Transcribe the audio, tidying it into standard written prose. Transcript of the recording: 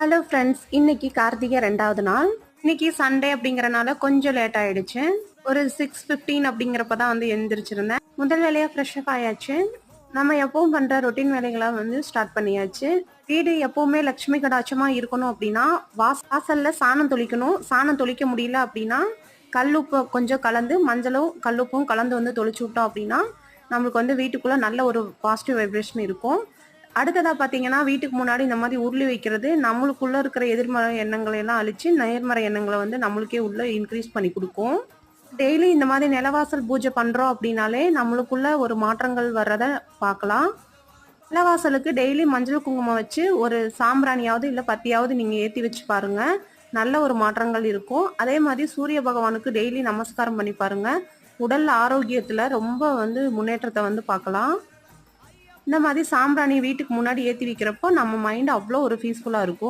Hello friends, இன்னைக்கு கார்த்திகை 2வது நாள். இன்னைக்கு சண்டே அப்படிங்கறனால கொஞ்சம் லேட் ஆயிடுச்சு. ஒரு 6:15 அப்படிங்கிறப்ப தான் வந்து எழுந்திரிச்சிருந்தேன். முதல் வேலையா ஃப்ரெஷ் அப் ஆயாச்சு. நம்ம எப்பவும் பண்ற ரொட்டீன் வேலைகளை வந்து ஸ்டார்ட் பண்ணியாச்சு. வீடு எப்பவுமே லட்சுமி கடாட்சமா இருக்கணும் அப்படின்னா வாசல்ல சாணம் தொளிக்கணும். சாணம் தொளிக்க முடியல அப்படின்னா கல்லுப்பு கொஞ்சம் கலந்து மஞ்சளும் கல்லுப்பும் கலந்து வந்து தொளிச்சு விட்டோம் அப்படின்னா நம்மளுக்கு வந்து வீட்டுக்குள்ள நல்ல ஒரு பாசிட்டிவ் வைப்ரேஷன் இருக்கும். அடுத்ததா பாத்தீங்கன்னா வீட்டுக்கு முன்னாடி இந்த மாதிரி உருளி வைக்கிறது நம்மளுக்குள்ள இருக்கிற எதிர்மறை எண்ணங்களை எல்லாம் அழிச்சு நேர்மறை எண்ணங்களை வந்து நம்மளுக்கே உள்ள இன்க்ரீஸ் பண்ணி கொடுக்கும். டெய்லி இந்த மாதிரி நிலவாசல் பூஜை பண்றோம் அப்படின்னாலே நம்மளுக்குள்ள ஒரு மாற்றங்கள் வர்றத பார்க்கலாம். நிலவாசலுக்கு டெய்லி மஞ்சள் குங்குமம் வச்சு ஒரு சாம்பிராணியாவது இல்லை பத்தியாவது நீங்க ஏற்றி வச்சு பாருங்க. நல்ல ஒரு மாற்றங்கள் இருக்கும். அதே மாதிரி சூரிய பகவானுக்கு டெய்லி நமஸ்காரம் பண்ணி பாருங்க. உடல் ஆரோக்கியத்துல ரொம்ப வந்து முன்னேற்றத்தை வந்து பார்க்கலாம். இந்த மாதிரி சாம்பிராணி வீட்டுக்கு முன்னாடி ஏற்றி வைக்கிறப்போ நம்ம மைண்ட் அவ்வளோ ஒரு பீஸ்ஃபுல்லாக இருக்கும்.